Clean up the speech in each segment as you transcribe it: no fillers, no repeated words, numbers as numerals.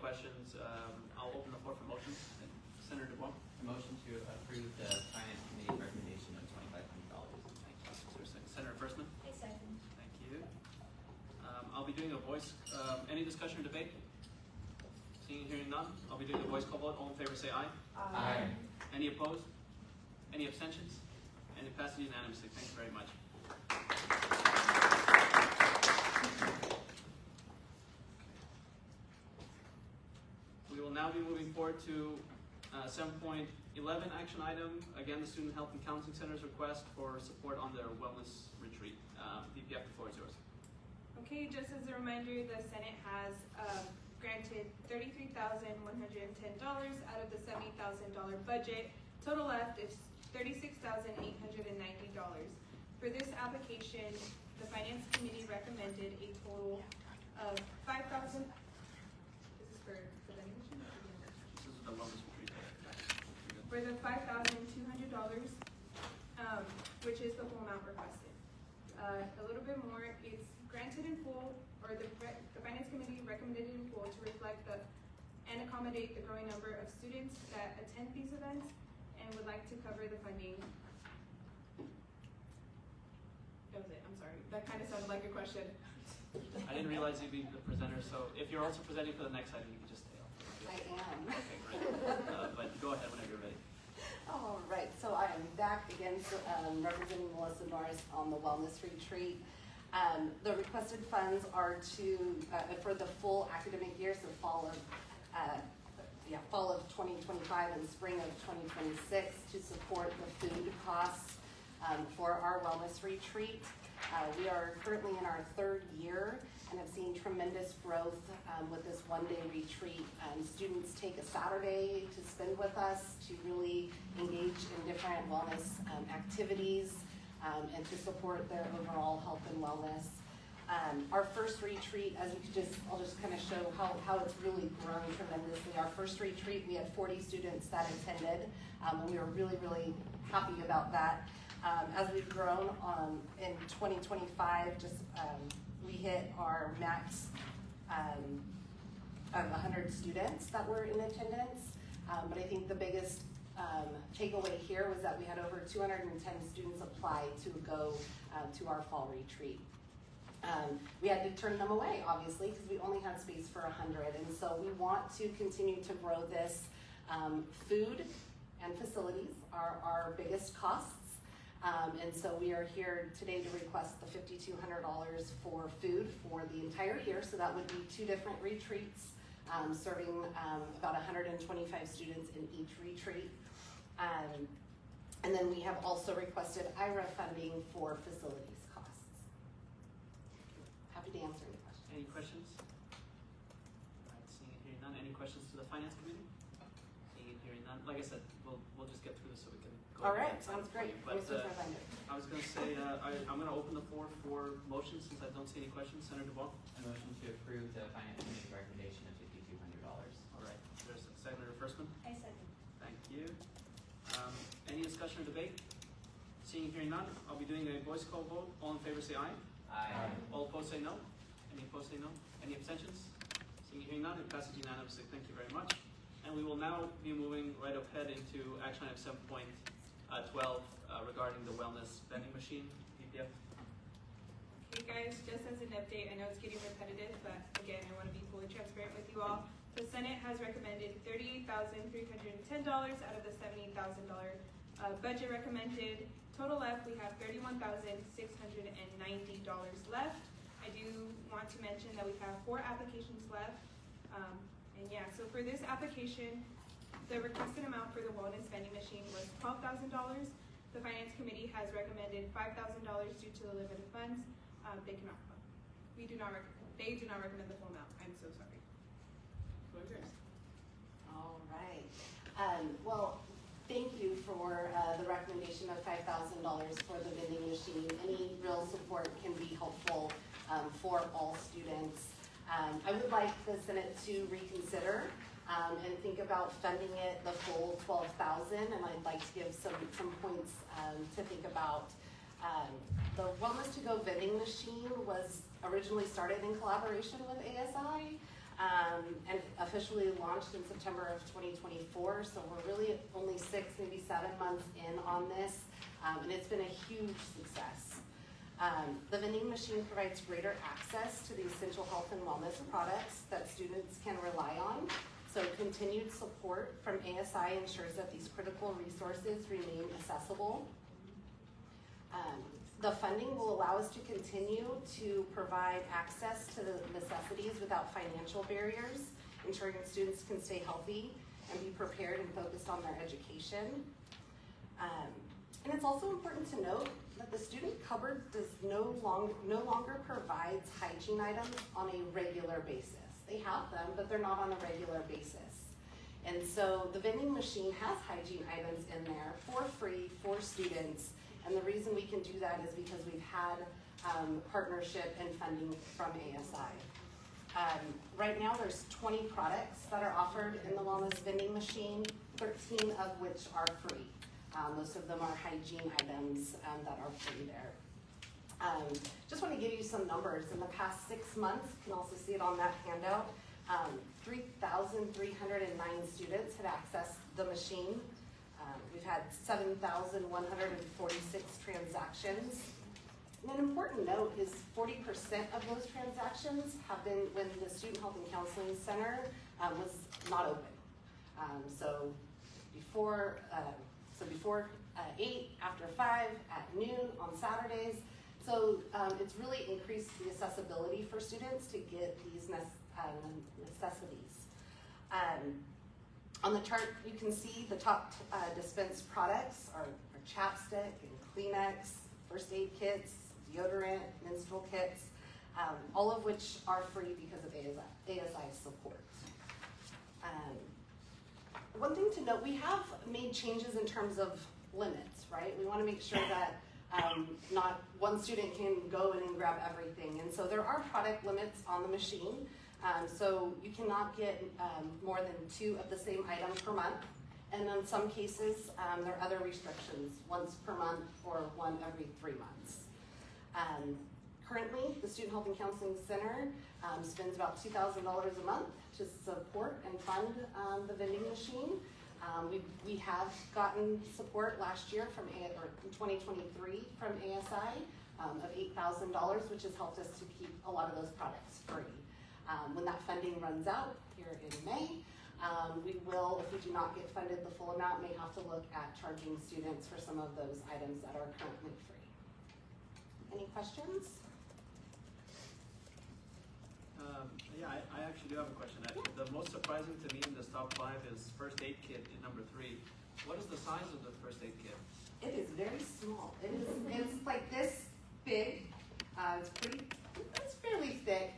questions, I'll open the floor for motions. Senator DuBois. A motion to approve the Finance Committee recommendation of $2,500. Thank you. Is there a second? Senator Firstman. I second. Thank you. I'll be doing a voice. Any discussion or debate? Seeing and hearing none, I'll be doing a voice call vote. All in favor say aye. Aye. Any opposed? Any abstentions? And it passes unanimously. Thank you very much. We will now be moving forward to 7.11 action item. Again, the Student Health and Counseling Center's request for support on their wellness retreat. VPF, the floor is yours. Okay, just as a reminder, the Senate has granted $33,110 out of the $70,000 budget. Total left is $36,890. For this application, the Finance Committee recommended a total of $5,000. This is for the vending machine? This is the wellness retreat. For the $5,200, which is the full amount requested. A little bit more, it's granted in full, or the Finance Committee recommended in full to reflect and accommodate the growing number of students that attend these events and would like to cover the funding. That was it, I'm sorry. That kind of sounded like a question. I didn't realize you'd be the presenter, so if you're also presenting for the next item, you can just stay off. I am. Okay, great. But go ahead whenever you're ready. All right, so I am back again representing Melissa Norris on the wellness retreat. The requested funds are for the full academic year, so fall of 2025 and spring of 2026 to support the food costs for our wellness retreat. We are currently in our third year and have seen tremendous growth with this one-day retreat. Students take a Saturday to spend with us to really engage in different wellness activities and to support their overall health and wellness. Our first retreat, I'll just kind of show how it's really grown tremendously. Our first retreat, we had 40 students that attended, and we were really, really happy about that. As we've grown in 2025, we hit our max of 100 students that were in attendance. But I think the biggest takeaway here was that we had over 210 students apply to go to our fall retreat. We had to turn them away, obviously, because we only had space for 100. And so we want to continue to grow this. Food and facilities are our biggest costs. And so we are here today to request the $5,200 for food for the entire year. So that would be 2 different retreats, serving about 125 students in each retreat. And then we have also requested IRA funding for facilities costs. Happy to answer any questions. Any questions? All right, seeing and hearing none. Any questions to the Finance Committee? Seeing and hearing none. Like I said, we'll just get through this so we can go. All right, sounds great. But I was going to say, I'm going to open the floor for motions since I don't see any questions. Senator DuBois. A motion to approve the Finance Committee recommendation of $5,200. All right. There's Senator Firstman. I second. Thank you. Any discussion or debate? Seeing and hearing none, I'll be doing a voice call vote. All in favor say aye. Aye. All opposed say no. Any opposed say no. Any abstentions? Seeing and hearing none, it passes unanimously. Thank you very much. And we will now be moving right ahead into action item 7.12 regarding the wellness vending machine. VPF. Okay guys, just as an update, I know it's getting repetitive, but again, I want to be fully transparent with you all. The Senate has recommended $38,310 out of the $70,000 budget recommended. Total left, we have $31,690 left. I do want to mention that we have 4 applications left. And yeah, so for this application, the requested amount for the wellness vending machine was $12,000. The Finance Committee has recommended $5,000 due to the limited funds. They do not recommend the full amount. I'm so sorry. All right. Well, thank you for the recommendation of $5,000 for the vending machine. Any real support can be helpful for all students. I would like the Senate to reconsider and think about funding it the full $12,000, and I'd like to give some points to think about. The Wellness to Go vending machine was originally started in collaboration with ASI. and officially launched in September of 2024. So we're really only 6, maybe 7 months in on this, and it's been a huge success. The vending machine provides greater access to the essential health and wellness products that students can rely on. So continued support from ASI ensures that these critical resources remain accessible. The funding will allow us to continue to provide access to the necessities without financial barriers, ensuring students can stay healthy and be prepared and focused on their education. And it's also important to note that the student cupboard no longer provides hygiene items on a regular basis. They have them, but they're not on a regular basis. And so the vending machine has hygiene items in there for free for students. And the reason we can do that is because we've had partnership and funding from ASI. Right now there's 20 products that are offered in the wellness vending machine, 13 of which are free. Most of them are hygiene items that are free there. Just want to give you some numbers. In the past 6 months, you can also see it on that handout, 3,309 students had accessed the machine. We've had 7,146 transactions. And an important note is 40% of those transactions have been when the Student Health and Counseling Center was not open. So before 8, after 5, at noon, on Saturdays. So it's really increased the accessibility for students to get these necessities. On the chart, you can see the top dispensed products are chapstick and Kleenex, first aid kits, deodorant, menstrual kits, all of which are free because of ASI support. One thing to note, we have made changes in terms of limits, right? We want to make sure that not one student can go in and grab everything. And so there are product limits on the machine. So you cannot get more than 2 of the same item per month. And in some cases, there are other restrictions, once per month or 1 every 3 months. Currently, the Student Health and Counseling Center spends about $2,000 a month to support and fund the vending machine. We have gotten support last year from in 2023 from ASI of $8,000, which has helped us to keep a lot of those products free. When that funding runs out here in May, we will, if we do not get funded the full amount, may have to look at charging students for some of those items that are currently free. Any questions? Yeah, I actually do have a question. The most surprising to me in this top 5 is first aid kit in number 3. What is the size of the first aid kit? It is very small. It's like this big. It's fairly thick.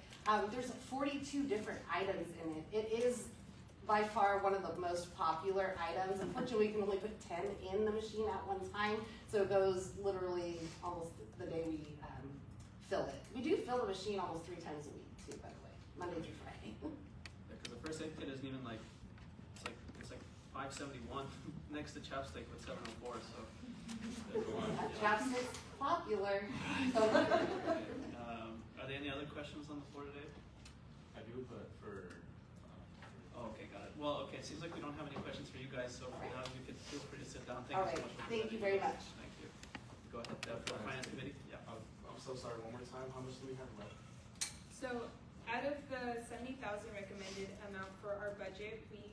There's 42 different items in it. It is by far one of the most popular items. Unfortunately, we can only put 10 in the machine at one time, so it goes literally almost the day we fill it. We do fill the machine almost 3 times a week too, by the way, Monday through Friday. Because the first aid kit isn't even like, it's like $571 next to chapstick with $704, so. Chapstick's popular. Are there any other questions on the floor today? I do, but for. Oh, okay, got it. Well, okay, it seems like we don't have any questions for you guys, so now you can feel free to sit down. Thank you so much for Thank you presenting. very much. Thank you. Go ahead, for the Finance Committee. Yeah. I'm so sorry, one more time, how much do we have left? So out of the 70,000 recommended amount for our budget, we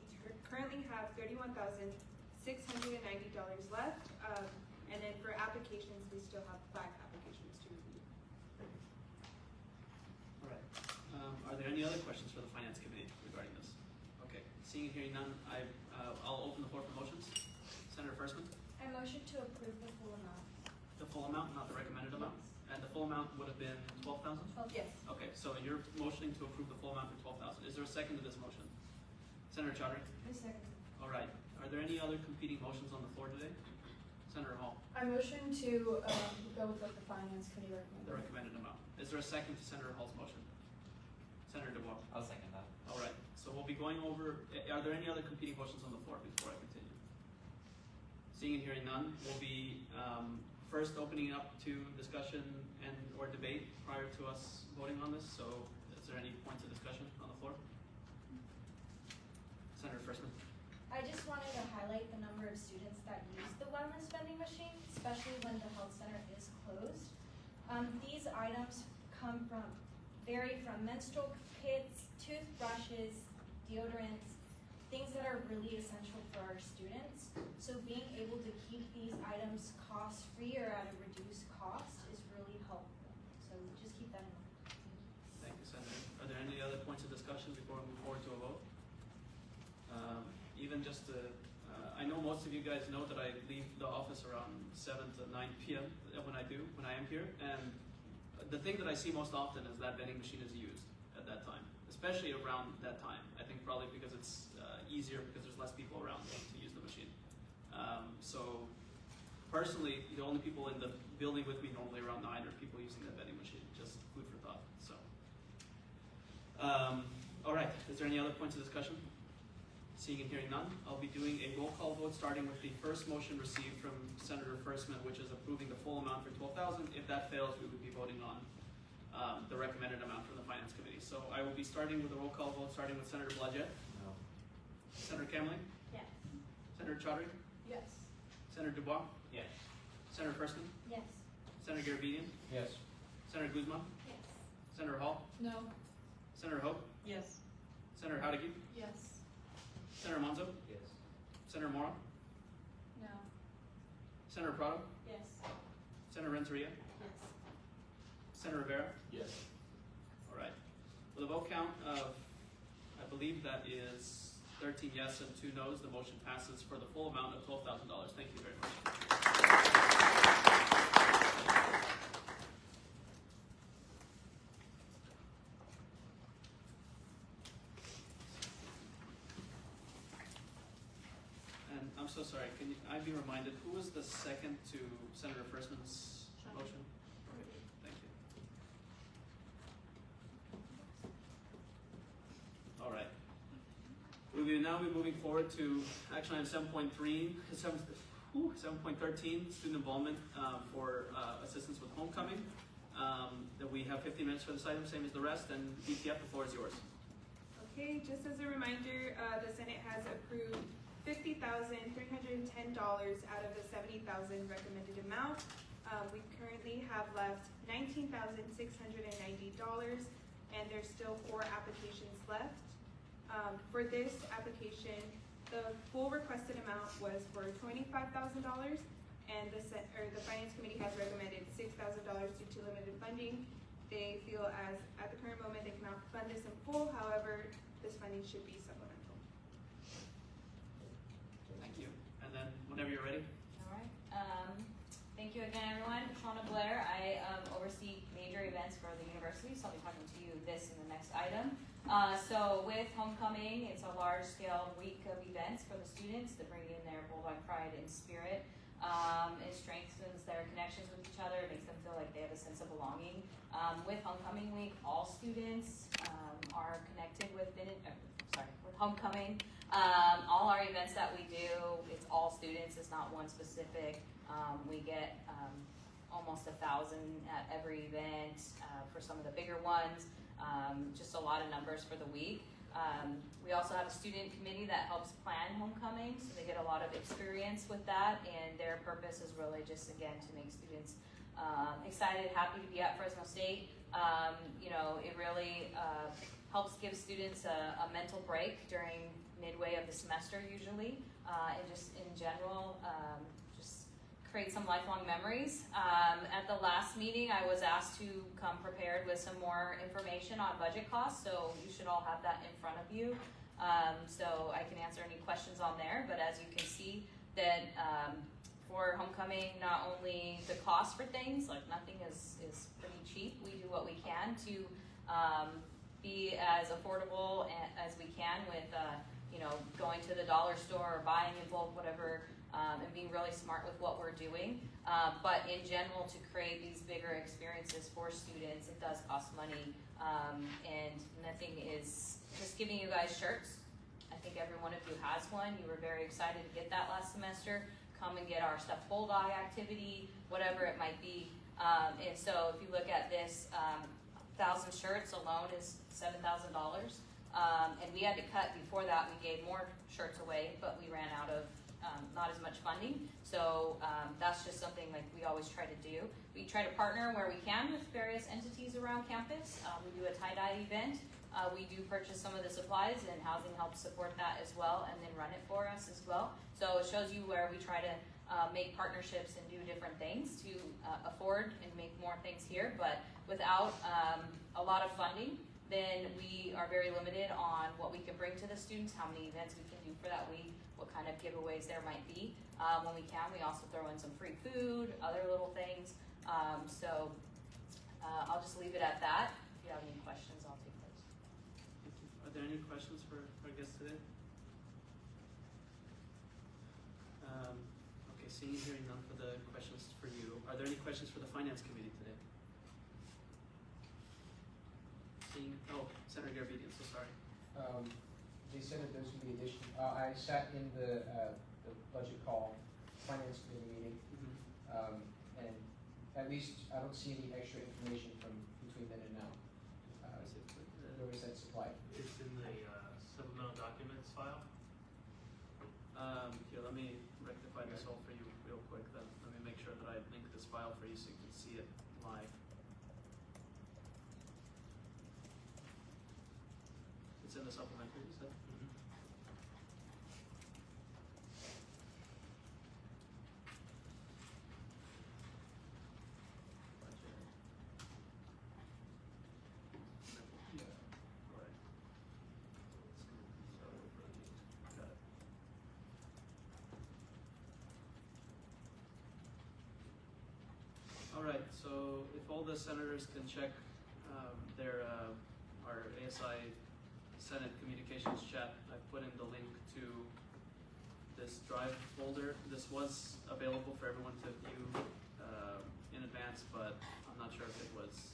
currently have $31,690 left. And then for applications, we still have 5 applications to review. All right. Are there any other questions for the Finance Committee regarding this? Okay, seeing and hearing none, I'll open the floor for motions. Senator Firstman? I motion to approve the full amount. The full amount, not the recommended amount? And the full amount would have been 12,000? Yes. Okay, so you're motioning to approve the full amount for 12,000. Is there a second to this motion? Senator Chaudhary? I second. All right. Are there any other competing motions on the floor today? Senator Hall, I motion to go with what the Finance Committee recommended. the recommended amount. Is there a second to Senator Hall's motion? Senator Dubois? I'll second that. All right. So we'll be going over, are there any other competing motions on the floor before I continue? Seeing and hearing none, we'll be first opening up to discussion and or debate prior to us voting on this. So is there any points of discussion on the floor? highlight the number of students that use the wellness vending machine, especially when the health center is closed. These items vary from menstrual kits, toothbrushes, deodorants, things that are really essential for our students. So being able to keep these items cost-free or at a reduced cost is really helpful. So just keep that in mind. Thank you, Senator. Are there any other points of discussion before we move forward to a vote? Even just I know most of you guys know that I leave the office around 7 to 9 p.m. when I am here, and the thing that I see most often is that vending machine is used at that time, especially around that time. I think probably because it's easier because there's less people around to use the machine. So personally, the only people in the building with me normally around 9 are people using that vending machine. Just food for thought. So, all right. Is there any other points of discussion? Seeing and hearing none, I'll be doing a roll call vote starting with the first motion received from Senator Fresno, which is approving the full amount for $12,000. If that fails, we would be voting on the recommended amount from the Finance Committee. So I will be starting with a roll call vote, starting with Senator Blodgett. No. Senator Kamling? Yes. Senator Chaudhary? Yes. Senator Dubois? Yes. Senator Fresno? Yes. Senator Garabedian? Yes. Senator Guzman? Yes. Senator Hall? No. Senator Hope? Yes. Senator Howdigi? Yes. Senator Monzo? Yes. Senator Mora? No. Senator Prado? Yes. Senator Renteria? Yes. Senator Rivera? Yes. All right. With a vote count of, I believe that is 13 yes and 2 no's, the motion passes for the full amount of $12,000. Thank you very much. And I'm so sorry, can I be reminded, who was the second to Senator Fresman's motion? Thank you. All right. We will now be moving forward to action item 7.13, student involvement for assistance with homecoming. That we have 15 minutes for this item, same as the rest, and DTF, the floor is yours. Okay, just as a reminder, the Senate has approved $50,310 out of the $70,000 recommended amount. We currently have left $19,690, and there's still 4 applications left. For this application, the full requested amount was for $25,000, and the Finance Committee has recommended $6,000 due to limited funding. They feel as at the current moment they cannot fund this in full. However, this funding should be supplemental. Thank you. And then, whenever you're ready. All right. Thank you again, everyone. Shauna Blair. I oversee major events for the university, so I'll be talking to you this in the next item. So with homecoming, it's a large-scale week of events for the students to bring in their Bulldog pride and spirit. It strengthens their connections with each other. It makes them feel like they have a sense of belonging. With homecoming week, all students are connected with homecoming. All our events that we do, it's all students. It's not one specific. We get almost 1,000 at every event for some of the bigger ones. Just a lot of numbers for the week. We also have a student committee that helps plan homecoming, so they get a lot of experience with that, and their purpose is really just, again, to make students excited, happy to be at Fresno State. It really helps give students a mental break during midway of the semester usually, and just in general, just create some lifelong memories. At the last meeting, I was asked to come prepared with some more information on budget costs, so you should all have that in front of you. So I can answer any questions on there, but as you can see that for homecoming, not only the cost for things, like nothing is pretty cheap. We do what we can to be as affordable as we can with going to the dollar store or buying in bulk, whatever, and being really smart with what we're doing. But in general, to create these bigger experiences for students, it does cost money, and nothing is just giving you guys shirts. I think every one of you has one. You were very excited to get that last semester. Come and get our Stuffed Bulldog activity, whatever it might be. And so if you look at this, 1,000 shirts alone is $7,000. And we had to cut before that. We gave more shirts away, but we ran out of not as much funding. So that's just something like we always try to do. We try to partner where we can with various entities around campus. We do a tie-dye event. We do purchase some of the supplies, and housing helps support that as well, and then run it for us as well. So it shows you where we try to make partnerships and do different things to afford and make more things here. But without a lot of funding, then we are very limited on what we can bring to the students, how many events we can do for that week, what kind of giveaways there might be. When we can, we also throw in some free food, other little things. So I'll just leave it at that. If you have any questions, I'll take those. Thank you. Are there any questions for our guests today? Okay, seeing and hearing none for the questions for you. Are there any questions for the Finance Committee today? Senator Garabedian, so sorry. They said that there's going to be addition. I sat in the budget call, finance committee meeting, and at least I don't see any extra information from between then and now. Where was that supplied? It's in the supplemental documents file. Here, let me rectify this all for you real quick then. Let me make sure that I link this file for you so you can see it live. It's in the supplementary, you said? Budget. Yeah. All right. So, got it. All right, so if all the senators can check their our ASI Senate Communications chat, I've put in the link to this drive folder. This was available for everyone to view in advance, but I'm not sure if it was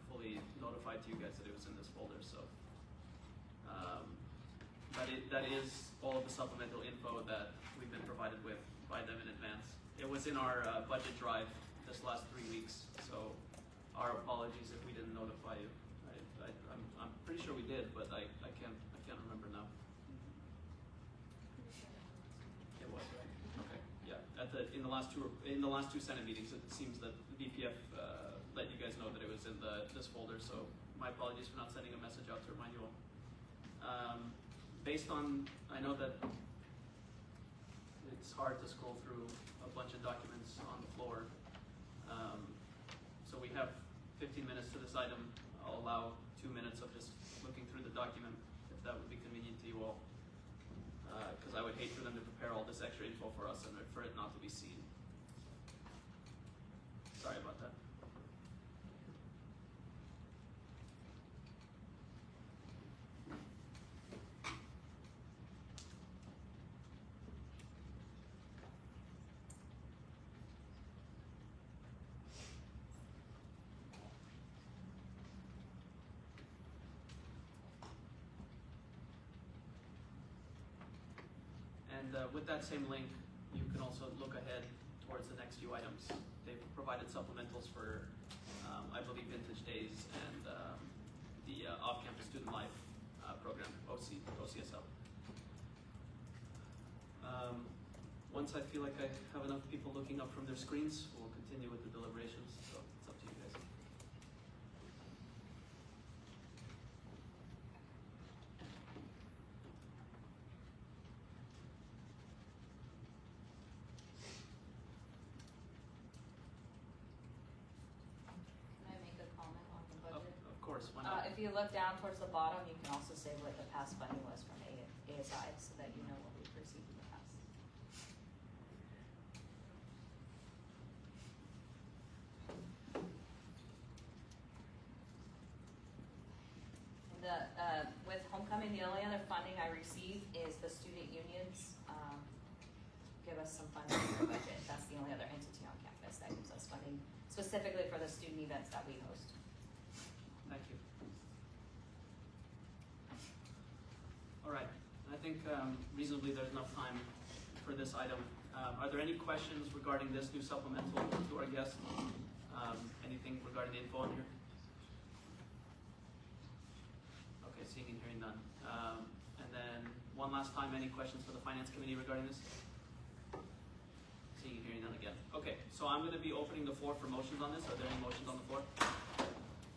fully notified to you guys that it was in this folder. So that is all of the supplemental info that we've been provided with by them in advance. It was in our budget drive this last 3 weeks, so our apologies if we didn't notify you. I'm pretty sure we did, but I can't remember now. It was, right? Okay, yeah. In the last two Senate meetings, it seems that the VPF let you guys know that it was in this folder. So my apologies for not sending a message out to remind you all. Based on, I know that it's hard to scroll through a bunch of documents on the floor. So we have 15 minutes to this item. I'll allow 2 minutes of just looking through the document, if that would be convenient to you all. Because I would hate for them to prepare all this extra info for us and for it not to be seen. Sorry about that. And with that same link, you can also look ahead towards the next few items. They've provided supplementals for, I believe, Vintage Days and the Off-Campus Student Life program, OCSL. Once I feel like I have enough people looking up from their screens, we'll continue with the deliberations. So it's up to you guys. Can I make a comment on the budget? Of course, why not? If you look down towards the bottom, you can also say what the past funding was from ASI, so that you know what we've received in the past. With homecoming, the only other funding I receive is the student unions give us some funding in their budget. That's the only other entity on campus that gives us funding specifically for the student events that we host. Thank you. All right, I think reasonably there's enough time for this item. Are there any questions regarding this new supplemental to our guests? Anything regarding the info on here? Okay, seeing and hearing none. And then one one last time, any questions for the Finance Committee regarding this? Seeing and hearing none again. Okay, so I'm gonna be opening the floor for motions on this. Are there any motions on the floor?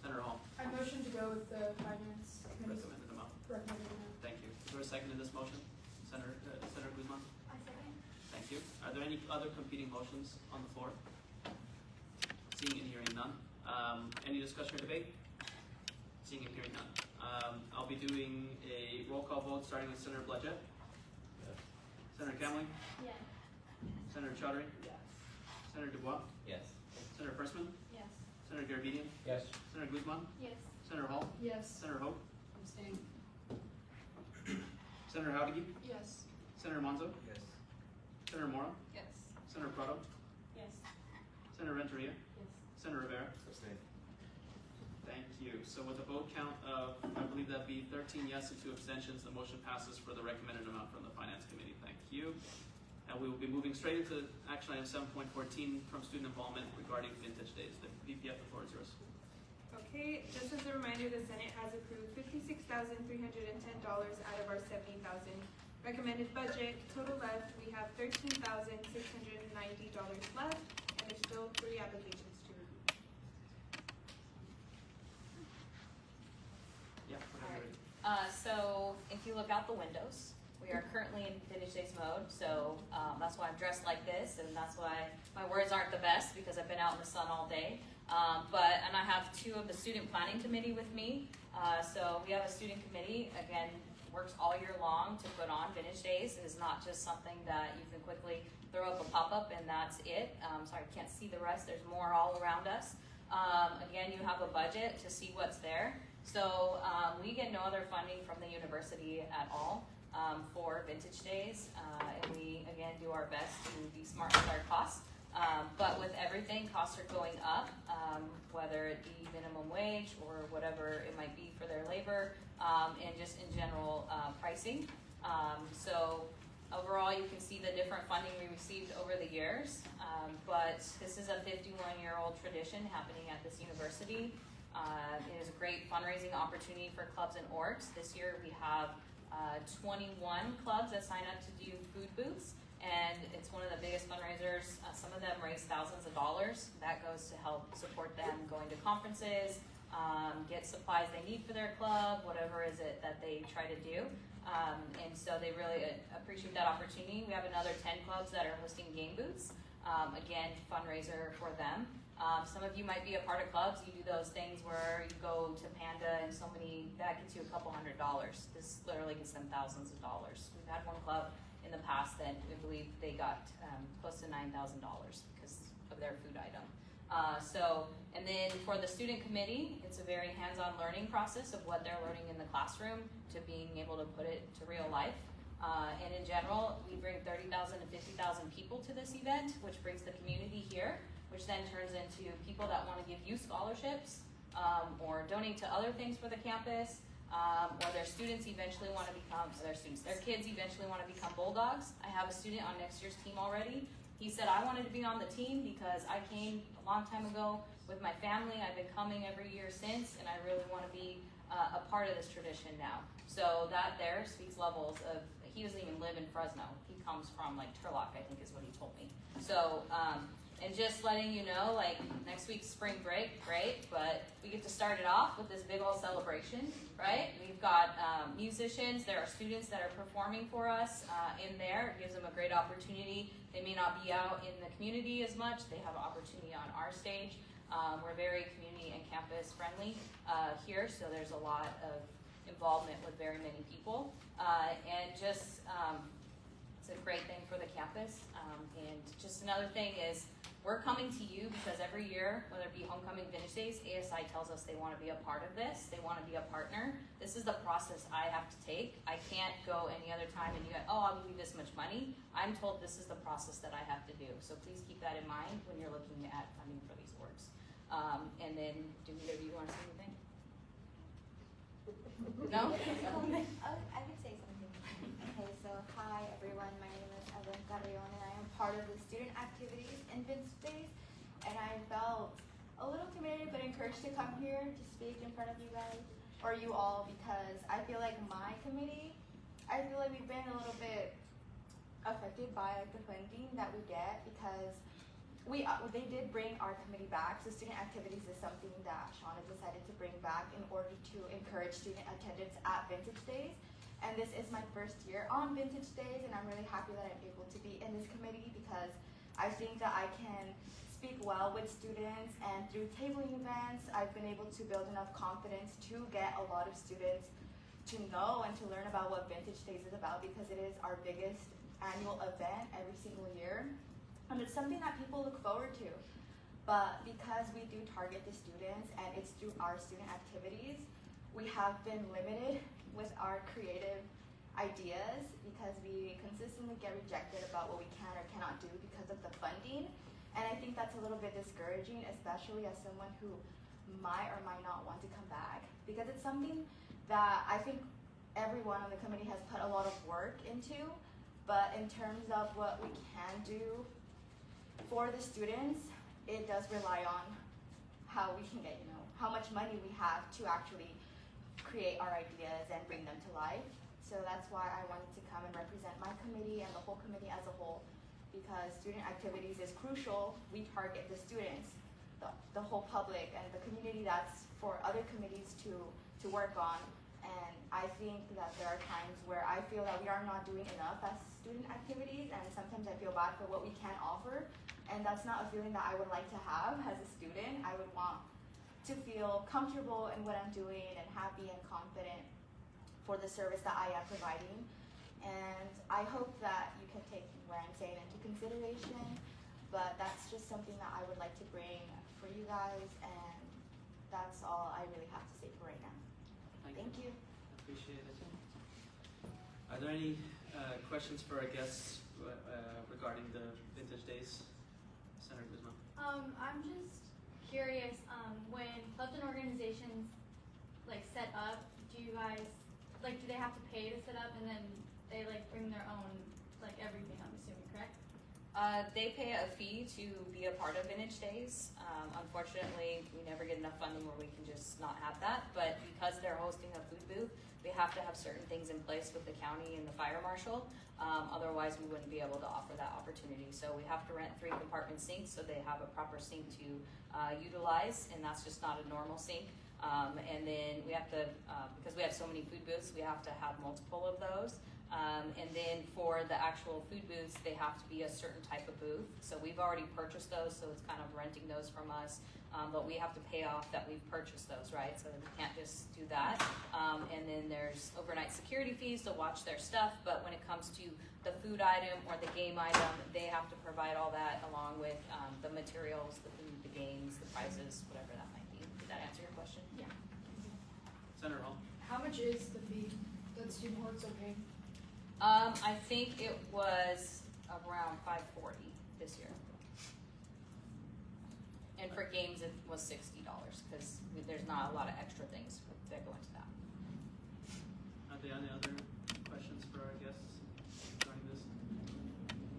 Senator Hall, I motion to go with the finance committee's recommended amount. recommended amount. Thank you. Is there a second to this motion? Senator Guzman? I second. Thank you. Are there any other competing motions on the floor? Seeing and hearing none. Any discussion or debate? Seeing and hearing none. I'll be doing a roll call vote starting with Senator Bladgett. Yes. Senator Kamling? Yes. Senator Chaudhary? Yes. Senator Dubois? Yes. Senator Persman? Yes. Senator Garabedian? Yes. Senator Guzman? Yes. Senator Hall? Yes. Senator Hope? Abstain. Senator Howdiggy? Yes. Senator Monzo? Yes. Senator Mora? Yes. Senator Prado? Yes. Senator Renteria? Yes. Senator Rivera? Abstain. Thank you. So with a vote count of, I believe that'd be 13 yes and 2 abstentions, the motion passes for the recommended amount from the Finance Committee. Thank you. And we will be moving straight into action item 7.14 from student involvement regarding vintage days. The VPF, the floor is yours. Okay, just as a reminder, the Senate has approved $56,310 out of our $70,000 recommended budget. Total left, we have $13,690 left, and there's still 3 applications to review. Yeah, whenever you're ready. So if you look out the windows, we are currently in vintage days mode, so that's why I'm dressed like this, and that's why my words aren't the best, because I've been out in the sun all day. And I have 2 of the student planning committee with me. So we have a student committee, again, works all year long to put on vintage days. It is not just something that you can quickly throw up a pop-up and that's it. Sorry, I can't see the rest. There's more all around us. Again, you have a budget to see what's there. So we get no other funding from the university at all for vintage days. And we, again, do our best to be smart with our costs. But with everything, costs are going up, whether it be minimum wage or whatever it might be for their labor, and just in general pricing. So overall, you can see the different funding we received over the years. But this is a 51-year-old tradition happening at this university. It is a great fundraising opportunity for clubs and orgs. This year we have 21 clubs that sign up to do food booths. And it's one of the biggest fundraisers. Some of them raise thousands of dollars. That goes to help support them going to conferences, get supplies they need for their club, whatever is it that they try to do. And so they really appreciate that opportunity. We have another 10 clubs that are hosting game booths. Again, fundraiser for them. Some of you might be a part of clubs. You do those things where you go to Panda and that gets you a couple $100. This literally gets them thousands of dollars. We've had one club in the past that I believe they got close to $9,000 because of their food item. And then for the student committee, it's a very hands-on learning process of what they're learning in the classroom to being able to put it to real life. And in general, we bring 30,000 to 50,000 people to this event, which brings the community here, which then turns into people that want to give you scholarships or donate to other things for the campus. Or their students eventually want to become, their kids eventually want to become Bulldogs. I have a student on next year's team already. He said, I wanted to be on the team because I came a long time ago with my family. I've been coming every year since, and I really want to be a part of this tradition now. So that there speaks levels of, he doesn't even live in Fresno. He comes from like Turlock, I think is what he told me. So, and just letting you know, like next week's spring break, great, but we get to start it off with this big old celebration, right? We've got musicians, there are students that are performing for us in there. It gives them a great opportunity. They may not be out in the community as much. They have an opportunity on our stage. We're very community and campus friendly here, so there's a lot of involvement with very many people. And just, it's a great thing for the campus. And just another thing is, we're coming to you because every year, whether it be Homecoming Vintage Days, ASI tells us they want to be a part of this. They want to be a partner. This is the process I have to take. I can't go any other time and you go, oh, I'll give you this much money. I'm told this is the process that I have to do. So please keep that in mind when you're looking at funding for these orgs. And then, do either of you want to say anything? No? I could say something. Okay, so hi everyone, my name is Evelyn Carrion and I am part of the student activities in Vintage Days, and I felt a little intimidated but encouraged to come here to speak in front of you guys, or you all, because I feel like my committee, I feel like we've been a little bit affected by like the funding that we get because they did bring our committee back. So student activities is something that Shauna decided to bring back in order to encourage student attendance at Vintage Days. And this is my first year on Vintage Days, and I'm really happy that I'm able to be in this committee because I think that I can speak well with students, and through tabling events, I've been able to build enough confidence to get a lot of students to know and to learn about what Vintage Days is about because it is our biggest annual event every single year. And it's something that people look forward to. But because we do target the students and it's through our student activities, we have been limited with our creative ideas because we consistently get rejected about what we can or cannot do because of the funding. And I think that's a little bit discouraging, especially as someone who might or might not want to come back because it's something that I think everyone on the committee has put a lot of work into. But in terms of what we can do for the students, it does rely on how we can get, how much money we have to actually create our ideas and bring them to life. So that's why I wanted to come and represent my committee and the whole committee as a whole, because student activities is crucial. We target the students, the whole public, and the community that's for other committees to work on. And I think that there are times where I feel that we are not doing enough as student activities, and sometimes I feel bad for what we can offer. And that's not a feeling that I would like to have as a student. I would want to feel comfortable in what I'm doing and happy and confident for the service that I am providing. And I hope that you can take what I'm saying into consideration, but that's just something that I would like to bring for you guys, and that's all I really have to say for right now. Thank you. Appreciate it. Are there any questions for our guests regarding the Vintage Days? Senator Guzman. I'm just curious, when clubs and organizations set up, do you guys do they have to pay to set up, and then they bring their own everything, I'm assuming, correct? They pay a fee to be a part of Vintage Days. Unfortunately, we never get enough funding where we can just not have that, but because they're hosting a food booth, we have to have certain things in place with the county and the fire marshal. Otherwise, we wouldn't be able to offer that opportunity. So we have to rent 3 compartment sinks so they have a proper sink to utilize, and that's just not a normal sink. And then we have to, because we have so many food booths, we have to have multiple of those. And then for the actual food booths, they have to be a certain type of booth. So we've already purchased those, so it's kind of renting those from us. But we have to pay off that we've purchased those, right? So we can't just do that. And then there's overnight security fees to watch their stuff. But when it comes to the food item or the game item, they have to provide all that along with the materials, the food, the games, the prizes, whatever that might be. Did that answer your question? Yeah. Senator Hall. How much is the fee that student orgs are paying? I think it was around $540 this year. And for games, it was $60 because there's not a lot of extra things that go into that. Are there any other questions for our guests regarding this?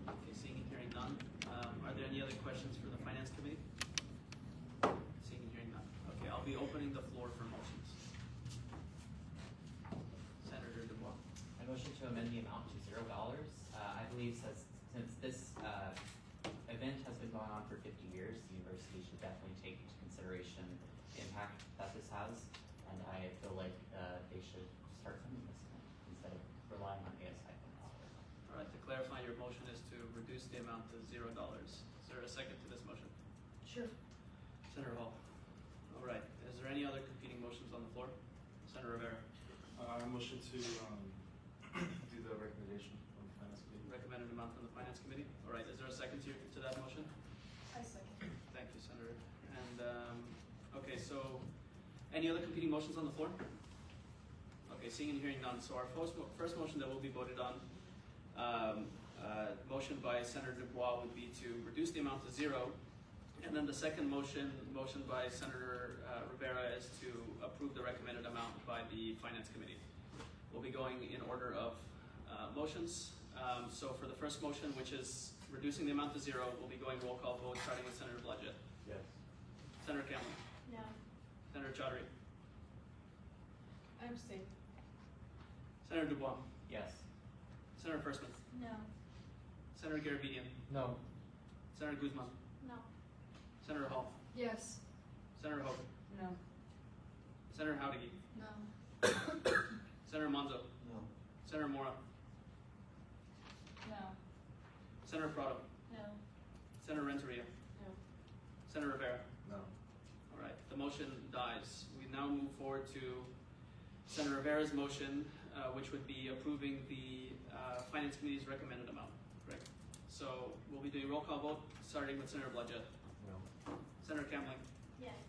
Okay, seeing and hearing none. Are there any other questions for the Finance Committee? Seeing and hearing none. Okay, I'll be opening the floor for motions. Senator Dubois. I motion to amend the amount to $0. I believe since this event has been going on for 50 years, the university should definitely take into consideration the impact that this has, and I feel like they should start funding this event instead of relying on ASI funds. All right, to clarify, your motion is to reduce the amount to $0. Is there a second to this motion? Sure. Senator Hall. All right, is there any other competing motions on the floor? Senator Rivera. I motion to do the recommendation of the Finance Committee. Recommended amount from the Finance Committee. All right, is there a second to that motion? I second. Thank you, Senator. And, okay, so any other competing motions on the floor? Okay, seeing and hearing none. So our first motion that will be voted on, motion by Senator Dubois would be to reduce the amount to $0. And then the second motion by Senator Rivera is to approve the recommended amount by the Finance Committee. We'll be going in order of motions. So for the first motion, which is reducing the amount to $0, we'll be going roll call vote, starting with Senator Blodgett. Yes. Senator Cameron. No. Senator Chaudhary. I abstain. Senator Dubois. Yes. Senator Firstman, No. Senator Garabedian, No. Senator Guzman, No. Senator Hall, Yes. Senator Hogan, No. Senator Howdigi, No. Senator Monzo, No. Senator Mora, No. Senator Prado, No. Senator Renteria, No. Senator Rivera. No. All right, the motion dies. We now move forward to Senator Rivera's motion, which would be approving the Finance Committee's recommended amount, correct? So we'll be doing roll call vote, starting with Senator Blodgett, No. Senator Kamling, Yes.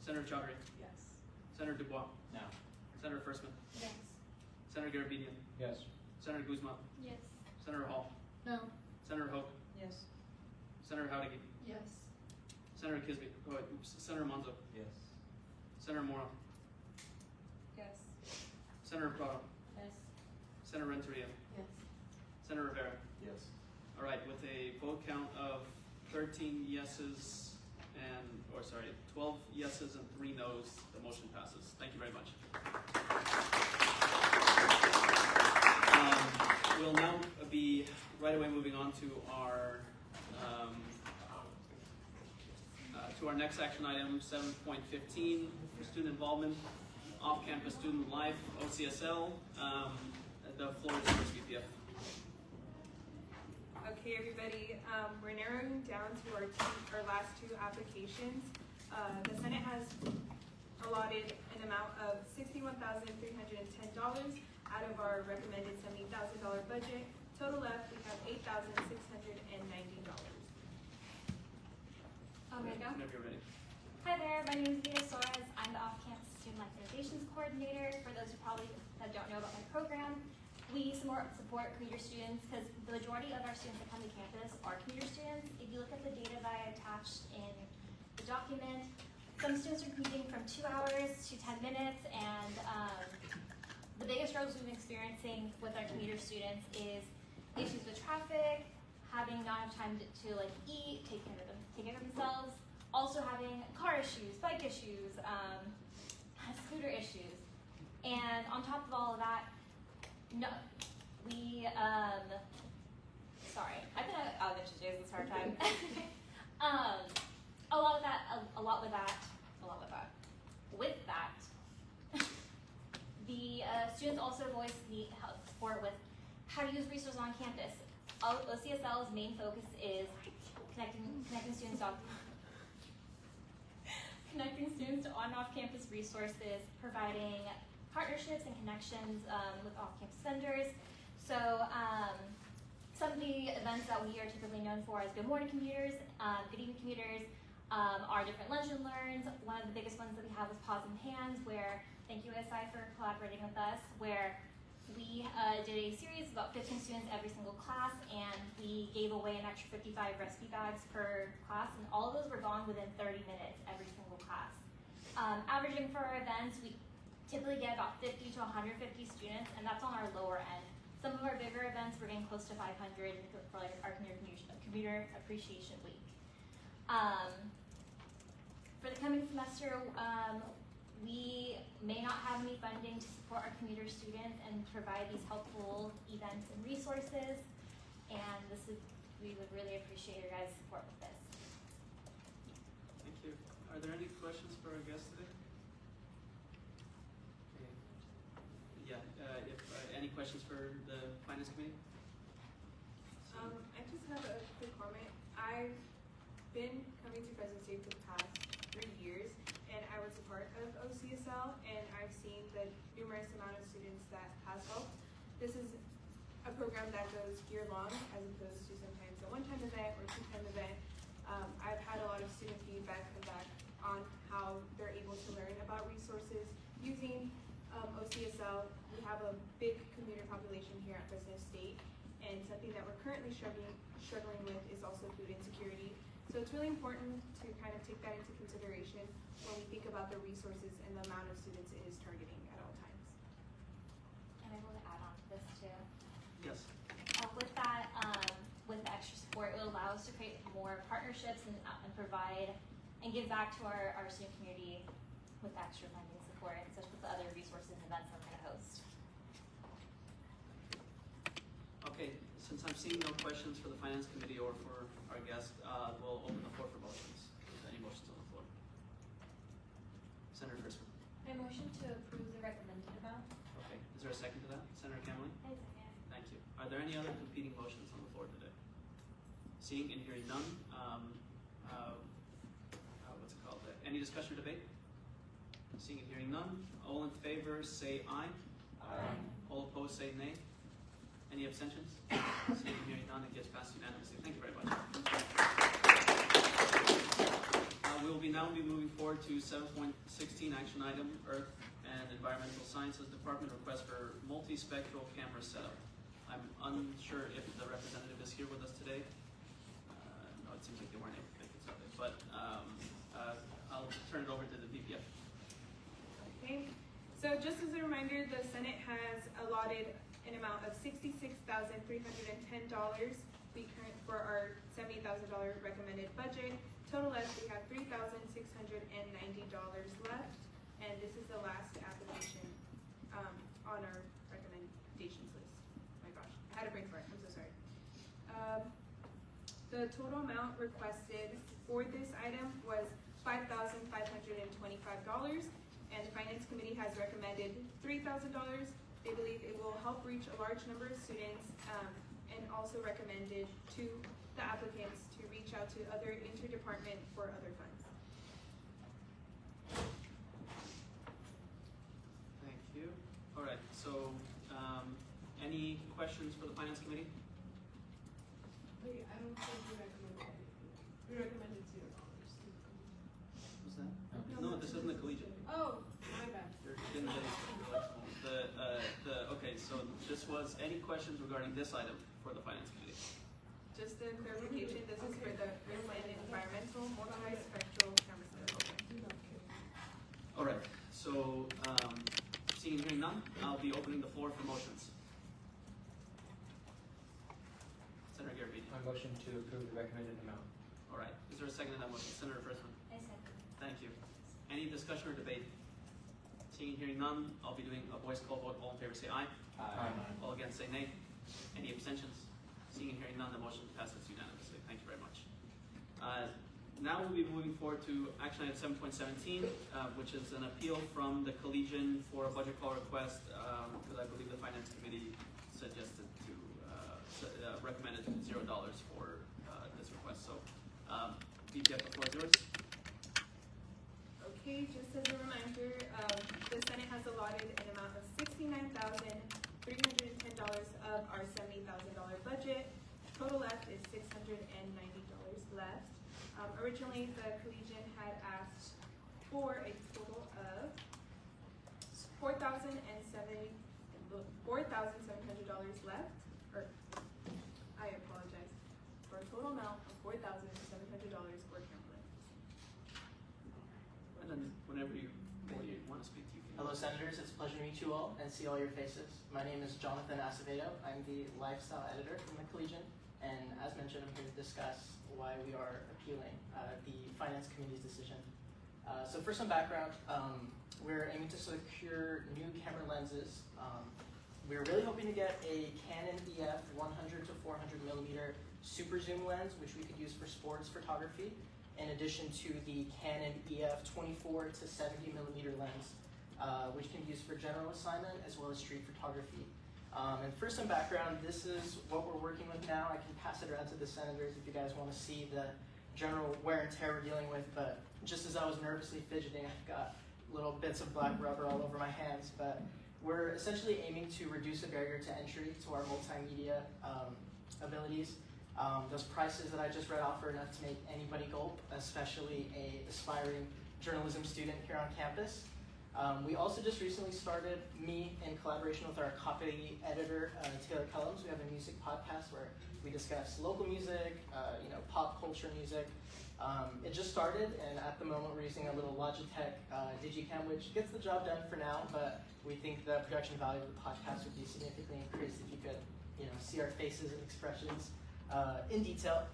Senator Chaudhary, Yes. Senator Dubois, No. Senator Firstman, Yes. Senator Garabedian, Yes. Senator Guzman, Yes. Senator Hall, No. Senator Hogan, Yes. Senator Howdigi, Yes. Senator Kisby, Senator Monzo, Yes. Senator Mora, Yes. Senator Prado, Yes. Senator Renteria, Yes. Senator Rivera. Yes. All right, with a vote count of 13 yeses and, 12 yeses and 3 noes, the motion passes. Thank you very much. We'll now be right away moving on to our next action item, 7.15, student involvement, off-campus student life, OCSL. The floor is yours, VPF. Okay, everybody, we're narrowing down to our last two applications. The Senate has allotted an amount of $61,310 out of our recommended $70,000 budget. Total left, we have $8,690. There you go. Whenever you're ready. Hi there, my name is Vita Soares. I'm the off-campus student life innovations coordinator. For those who probably that don't know about my program, we support commuter students because the majority of our students that come to campus are commuter students. If you look at the data that I attached in the document, some students are commuting from 2 hours to 10 minutes, and the biggest struggles we've been experiencing with our commuter students is issues with traffic, having not enough time to like eat, take care of themselves, also having car issues, bike issues, scooter issues, and on top of all of that, sorry, I've been out of days this hard time. With that, the students also voice need help support with how to use resources on campus. OCSL's main focus is connecting students to on and off-campus resources, providing partnerships and connections with off-campus vendors. So some of the events that we are typically known for as Good Morning Commuters, Good Evening Commuters, are different lunch and learns. One of the biggest ones that we have is Paws and Hands, where, thank you SI for collaborating with us, where we did a series of about 15 students every single class, and we gave away an extra 55 recipe bags per class, and all of those were gone within 30 minutes every single class. Averaging for our events, we typically get about 50 to 150 students, and that's on our lower end. Some of our bigger events, we're getting close to 500 for like our Commuter Appreciation Week. For the coming semester, we may not have any funding to support our commuter students and provide these helpful events and resources, and we would really appreciate your guys' support with this. Thank you. Are there any questions for our guests today? Okay. Yeah, if any questions for the Finance Committee? I just have a quick comment. I've been coming to Fresno State for the past 3 years, and I was a part of OCSL, and I've seen the numerous amount of students that has helped. This is a program that goes year-long, as opposed to sometimes a one-time event or two-time event. I've had a lot of student feedback on how they're able to learn about resources using OCSL. We have a big commuter population here at Fresno State, and something that we're currently struggling with is also food insecurity. So it's really important to kind of take that into consideration when we think about the resources and the amount of students it is targeting at all times. And I want to add on to this too. Yes. With that, with the extra support, it will allow us to create more partnerships and provide and give back to our student community with extra funding support, such with the other resources and events I'm going to host. Since I'm seeing no questions for the Finance Committee or for our guest, we'll open the floor for motions. Any motions on the floor? Senator Frisman. I motion to approve the recommended amount. Okay, is there a second to that? Senator Cameron? I second. Thank you. Are there any other competing motions on the floor today? Seeing and hearing none, what's it called? Any discussion or debate? Seeing and hearing none, all in favor say aye. Aye. All opposed say nay. Any abstentions? Seeing and hearing none, it gets passed unanimously. Thank you very much. We will now be moving forward to 7.16 action item, Earth and Environmental Sciences Department request for multispectral camera setup. I'm unsure if the representative is here with us today. No, it seems like they weren't able to make it Sunday, but I'll turn it over to the VPF. Okay, so just as a reminder, the Senate has allotted an amount of $66,310 for our $70,000 recommended budget. Total left, we have $3,690 left, and this is the last application on our recommendations list. Oh my gosh, I had a brain fart, I'm so sorry. The total amount requested for this item was $5,525, and the Finance Committee has recommended $3,000. They believe it will help reach a large number of students, and also recommended to the applicants to reach out to other interdepartment for other funds. Thank you. All right, so any questions for the Finance Committee? Wait, I don't think we recommended anything. We recommended $0. What's that? No, this isn't the collegiate. Oh, my bad. Okay, so this was, any questions regarding this item for the Finance Committee? Just a clarification, this is for the Earth and Environmental Multispectral Camera Setup. All right, so seeing and hearing none, I'll be opening the floor for motions. Senator Garabedian. I motion to approve the recommended amount. All right, is there a second to that motion? Senator Frisman. I second. Thank you. Any discussion or debate? Seeing and hearing none, I'll be doing a voice call vote. All in favor say aye. Aye. All against say nay. Any abstentions? Seeing and hearing none, the motion passes unanimously. Thank you very much. Now we'll be moving forward to action item 7.17, which is an appeal from the Collegian for a budget call request, because I believe the Finance Committee suggested to, recommended $0 for this request. So, VPF, the floor is yours. Okay, just as a reminder, the Senate has allotted an amount of $69,310 of our $70,000 budget. Total left is $690 left. Originally, the Collegian had asked for a total of $4,700 left, or I apologize, for a total amount of $4,700 for camera lenses. And then whenever you want to speak, you can. Hello, Senators. It's a pleasure to meet you all and see all your faces. My name is Jonathan Acevedo. I'm the lifestyle editor from the Collegian, and as mentioned, I'm here to discuss why we are appealing the Finance Committee's decision. So for some background, we're aiming to secure new camera lenses. We're really hoping to get a Canon EF 100 to 400 millimeter super zoom lens, which we could use for sports photography, in addition to the Canon EF 24 to 70 millimeter lens, which can be used for general assignment as well as street photography. And for some background, this is what we're working with now. I can pass it around to the senators if you guys want to see the general wear and tear we're dealing with, but just as I was nervously fidgeting, I've got little bits of black rubber all over my hands. But we're essentially aiming to reduce the barrier to entry to our multimedia abilities. Those prices that I just read off are enough to make anybody gulp, especially a aspiring journalism student here on campus. We also just recently started, me in collaboration with our copy editor, Taylor Cullums. We have a music podcast where we discuss local music, pop culture music. It just started, and at the moment we're using a little Logitech Digicam, which gets the job done for now, but we think the production value of the podcast would be significantly increased if you could, see our faces and expressions in detail.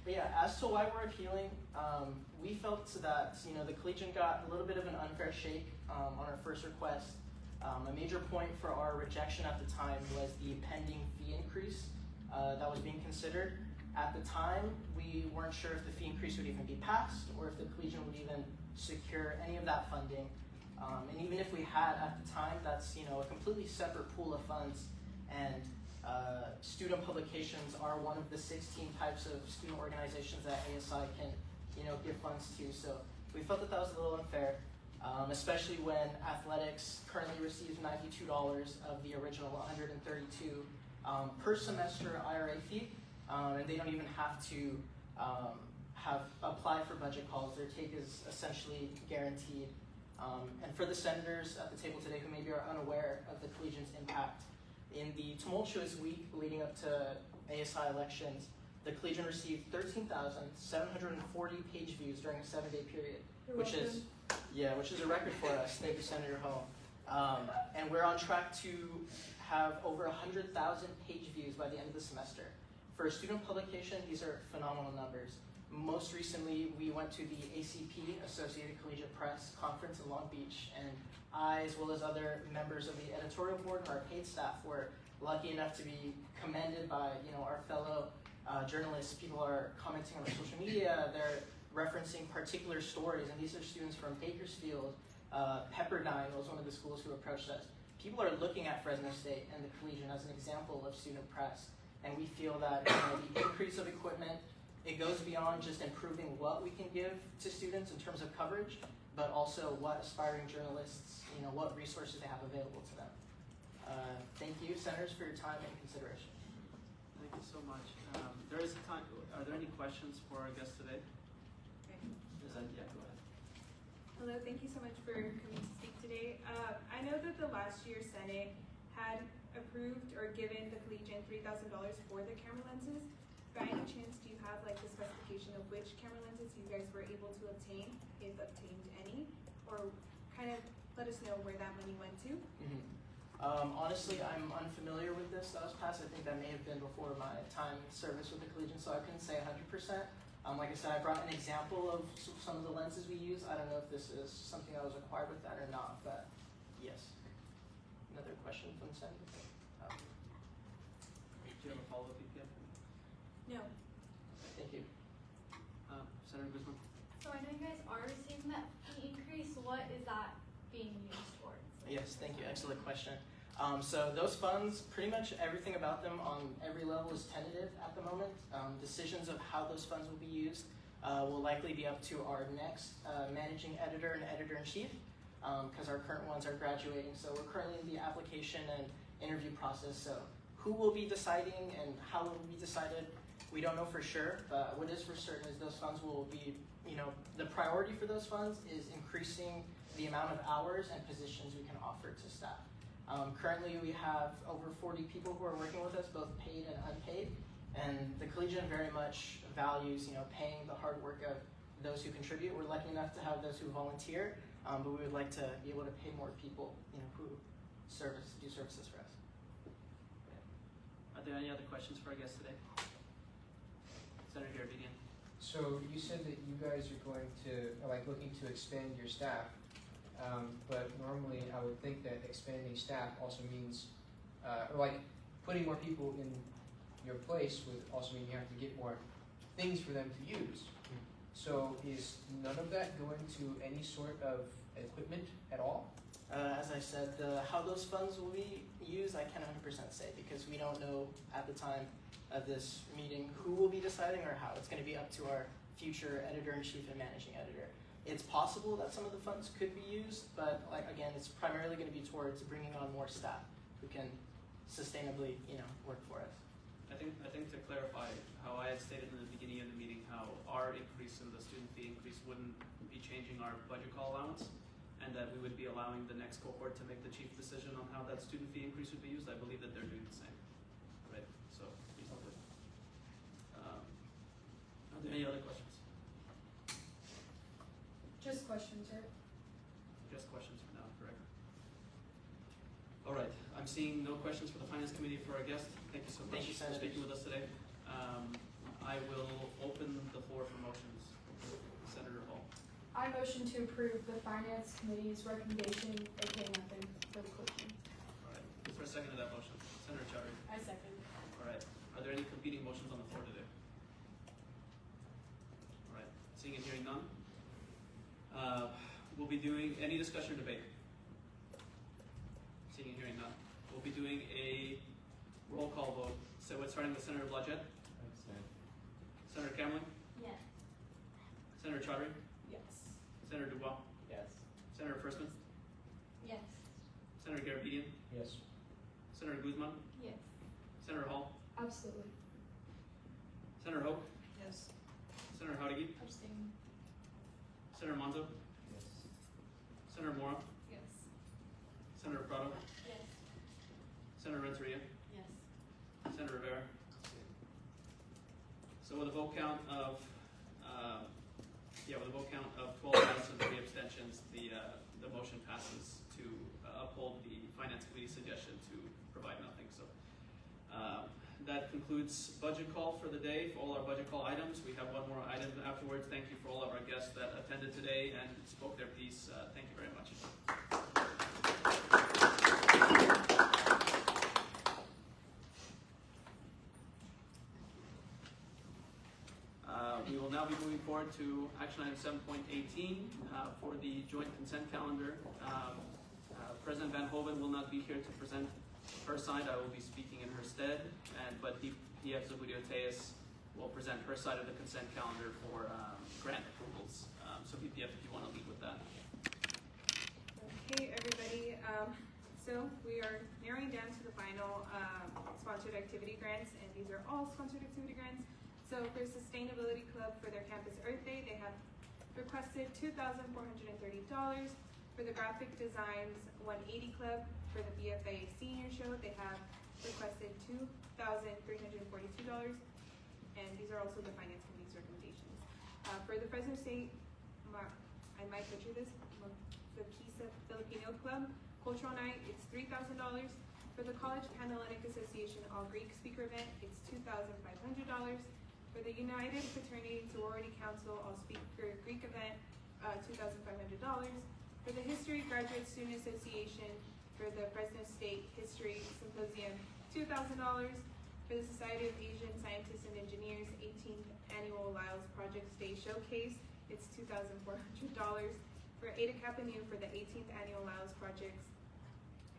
But yeah, as to why we're appealing, we felt that the Collegian got a little bit of an unfair shake on our first request. A major point for our rejection at the time was the pending fee increase that was being considered. At the time, we weren't sure if the fee increase would even be passed or if the collegian would even secure any of that funding. And even if we had at the time, that's a completely separate pool of funds, and student publications are one of the 16 types of student organizations that ASI can give funds to. So we felt that was a little unfair, especially when athletics currently receives $92 of the original $132 per semester IRA fee, and they don't even have to apply for budget calls. Their take is essentially guaranteed. And for the senators at the table today who maybe are unaware of the collegian's impact, in the tumultuous week leading up to ASI elections, the collegian received 13,740 page views during a 7-day period, which is a record for us. Thank you, Senator Ho. And we're on track to have over 100,000 page views by the end of the semester. For a student publication, these are phenomenal numbers. Most recently, we went to the ACP, Associated Collegiate Press Conference in Long Beach, and I, as well as other members of the editorial board and our paid staff, were lucky enough to be commended by our fellow journalists. People are commenting on social media, they're referencing particular stories, and these are students from Bakersfield. Pepperdine was one of the schools who approached us. People are looking at Fresno State and the collegian as an example of student press, and we feel that the increase of equipment, it goes beyond just improving what we can give to students in terms of coverage, but also what aspiring journalists, what resources they have available to them. Thank you, senators, for your time and consideration. Thank you so much. There is time. Are there any questions for our guest today? Yeah, go ahead. Hello, thank you so much for coming to speak today. I know that the last year's Senate had approved or given the collegian $3,000 for the camera lenses. By any chance, do you have the specification of which camera lenses you guys were able to obtain, if obtained any, or kind of let us know where that money went to? Honestly, I'm unfamiliar with this that was passed. I think that may have been before my time service with the collegian, so I couldn't say 100%. Like I said, I brought an example of some of the lenses we use. I don't know if this is something that was acquired with that or not, but yes. Another question from the Senate? Do you have a follow-up, EPF? No. Thank you. Senator Guzman? So I know you guys are receiving that fee increase. What is that being used towards? Yes, thank you. Excellent question. So those funds, pretty much everything about them on every level is tentative at the moment. Decisions of how those funds will be used will likely be up to our next managing editor and editor-in-chief, because our current ones are graduating. So we're currently in the application and interview process. So who will be deciding and how it will be decided, we don't know for sure. But what is for certain is those funds will be, the priority for those funds is increasing the amount of hours and positions we can offer to staff. Currently, we have over 40 people who are working with us, both paid and unpaid, and the collegian very much values, paying the hard work of those who contribute. We're lucky enough to have those who volunteer, but we would like to be able to pay more people, who do services for us. Are there any other questions for our guest today? Senator Garabedian. So you said that you guys are going to, looking to expand your staff. But normally I would think that expanding staff also means, putting more people in your place would also mean you have to get more things for them to use. So is none of that going to any sort of equipment at all? As I said, how those funds will be used, I can't 100% say, because we don't know at the time of this meeting who will be deciding or how. It's going to be up to our future editor-in-chief and managing editor. It's possible that some of the funds could be used, but again, it's primarily going to be towards bringing on more staff who can sustainably, work for us. I think to clarify how I had stated in the beginning of the meeting, how our increase in the student fee increase wouldn't be changing our budget call allowance, and that we would be allowing the next cohort to make the chief decision on how that student fee increase would be used. I believe that they're doing the same, right? So please help with. Are there any other questions? Just questions, right? Just questions for now, correct? All right, I'm seeing no questions for the Finance Committee for our guest. Thank you so much for speaking with us today. I will open the floor for motions. Senator Hall. I motion to approve the Finance Committee's recommendation, aka nothing, for the collegian. All right, is there a second to that motion? Senator Chowdhury. I second. All right, are Are there any competing motions on the floor today? All right, seeing and hearing none. We'll be doing any discussion or debate. Seeing and hearing none. We'll be doing a roll call vote. So it's starting with Senator Blodgett. Senator Camlin. Yes. Senator Chaudhary. Yes. Senator Dubois. Yes. Senator Frisman. Yes. Senator Garabedian. Yes. Senator Guzman. Yes. Senator Hall. Absolutely. Senator Hope. Yes. Senator Howdigi. Abstain. Senator Monzo. Yes. Senator Mora. Yes. Senator Prado. Yes. Senator Renteria. Yes. Senator Rivera. So with a vote count of 12 yes and 3 abstentions, the motion passes to uphold the Finance Committee suggestion to provide nothing. So that concludes budget call for the day. For all our budget call items, we have one more item afterwards. Thank you for all of our guests that attended today and spoke their piece. Thank you very much. We will now be moving forward to action item 7.18 for the joint consent calendar. President Van Hoven will not be here to present her side. I will be speaking in her stead, but PF Zabudio Tejas will present her side of the consent calendar for grant approvals. So PPF, if you want to lead with that. Hey everybody, so we are narrowing down to the final sponsored activity grants, and these are all sponsored activity grants. So for Sustainability Club for their Campus Earth Day, they have requested $2,430. For the Graphic Designs 180 Club for the BFA Senior Show, they have requested $2,342. And these are also the Finance Committee's recommendations. For the Fresno State, I might butcher this, the Kisa Filipino Club Cultural Night, it's $3,000. For the College Panhellenic Association All Greek Speaker Event, it's $2,500. For the United Fraternity Sorority Council All Speaker Greek Event, $2,500. For the History Graduate Student Association for the Fresno State History Symposium, $2,000. For the Society of Asian Scientists and Engineers 18th Annual Lyles Projects Day Showcase, it's $2,400. For Ada Kappa Nu for the 18th Annual Lyles Projects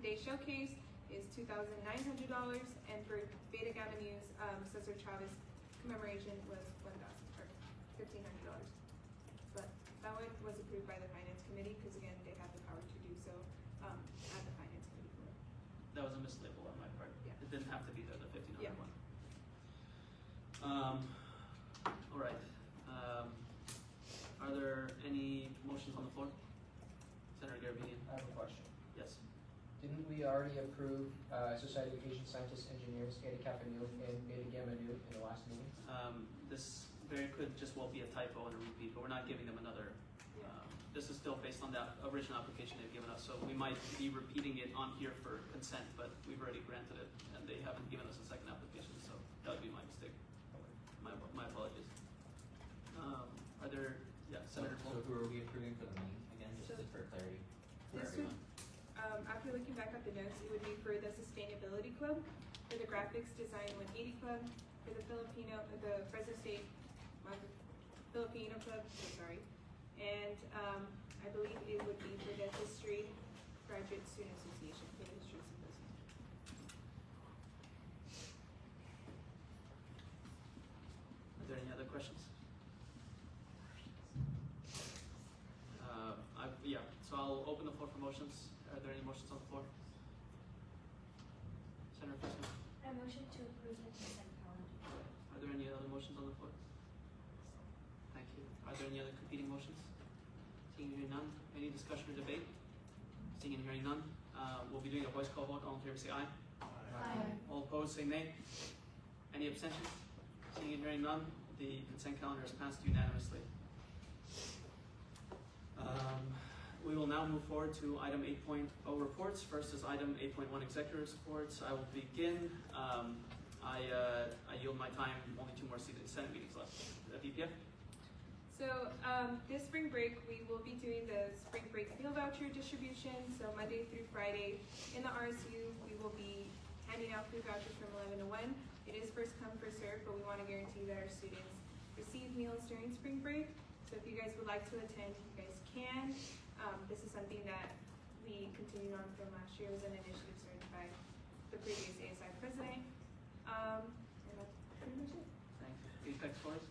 Day Showcase is $2,900. And for Beta Gamma Nu's Cesar Chavez commemoration was $1,500. But that one was approved by the Finance Committee because again, they have the power to do so at the Finance Committee floor. That was a mislabel on my part. Yeah. It didn't have to be there, the 1,500 Yeah. one. All right. Are there any motions on the floor? Senator Garabedian. I have a question. Yes. Didn't we already approve Society of Asian Scientists and Engineers, Eta Kappa Nu, and Beta Gamma Nu in the last meeting? This very could just well be a typo and a repeat, but we're not giving them another. This is still based on that original application they've given us, so we might be repeating it on here for consent, but we've already granted it, and they haven't given us a second application, so that would be my mistake. My apologies. Are there, Senator So who are we approving for the main again, just for clarity for This everyone? after looking back at the notes, it would be for the Sustainability Club, for the Graphics Design 180 Club, for the Fresno State Filipino Club, and I believe it would be for the History Graduate Student Association for the History Symposium. Are there any other questions? So I'll open the floor for motions. Are there any motions on the floor? Senator Frisman. I motion to approve the consent calendar. Are there any other motions on the floor? Thank you. Are there any other competing motions? Seeing and hearing none. Any discussion or debate? Seeing and hearing none. We'll be doing a voice call vote. All in favor say aye. Aye. All opposed say nay. Any abstentions? Seeing and hearing none. The consent calendar is passed unanimously. We will now move forward to item 8.0 reports. First is item 8.1 executive reports. I will begin. I yield my time. Only 2 more Senate meetings left. VPF? So this spring break, we will be doing the spring break meal voucher distribution. So Monday through Friday in the RSU, we will be handing out food vouchers from 11 to 1. It is first come, first served, but we want to guarantee that our students receive meals during spring break. So if you guys would like to attend, you guys can. This is something that we continued on from last year. It was an initiative started by the previous ASI president. And that's pretty much it. Thank you. Apex Forest?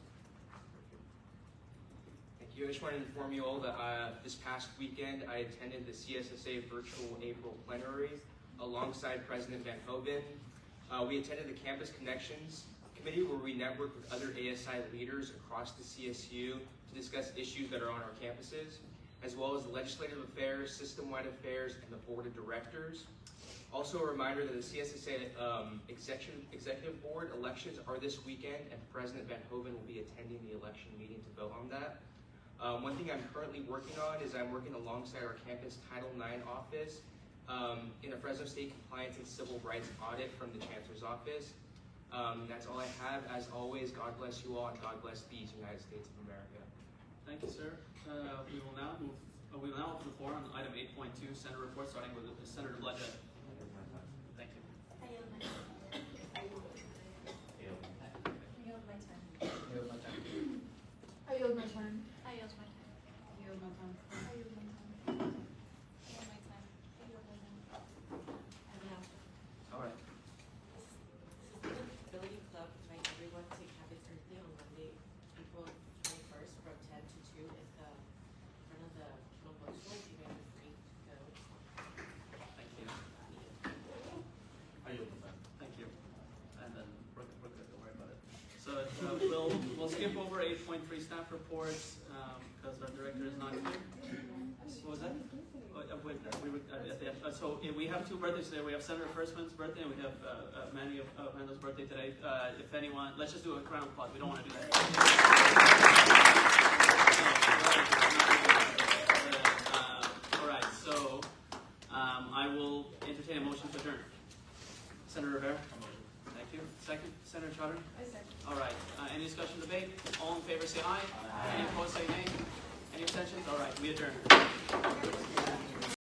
Thank you. I just wanted to inform you all that this past weekend I attended the CSSA virtual April plenary alongside President Van Hoven. We attended the Campus Connections Committee where we networked with other ASI leaders across the CSU to discuss issues that are on our campuses, as well as the Legislative Affairs, System-Wide Affairs, and the Board of Directors. Also a reminder that the CSSA Executive Board elections are this weekend, and President Van Hoven will be attending the election meeting to vote on that. One thing I'm currently working on is I'm working alongside our campus Title IX office in a Fresno State Compliance and Civil Rights audit from the Chancellor's Office. That's all I have. As always, God bless you all, and God bless these United States of America. Thank you, sir. We will now open the floor on item 8.2, Senator report, starting with Senator Bludgett. Thank you. I yield my time. I yield my time. I yield my time. I yield my time. I yield my time. I yield my time. I yield my time. All right. This is the Ability Club invite everyone to have its birthday on Monday, April 21st from 10 to 2 at the front of the Kindle bookstore. You guys are free to go. Thank you. I yield my time. Thank you. And then Brooke, don't worry about it. So we'll skip over 8.3 staff reports because our director is not here. What was that? So we have two birthdays today. We have Senator Firstman's birthday, and we have Mandy Mando's birthday today. If anyone, let's just do a round of applause. We don't want to do that. All right. So I will entertain a motion to adjourn. Senator Rivera. Thank you. Second, Senator Chaudhary. I second. All right. Any discussion, debate? All in favor, say aye. Any opposed, say nay. Any abstentions? All right. We adjourn.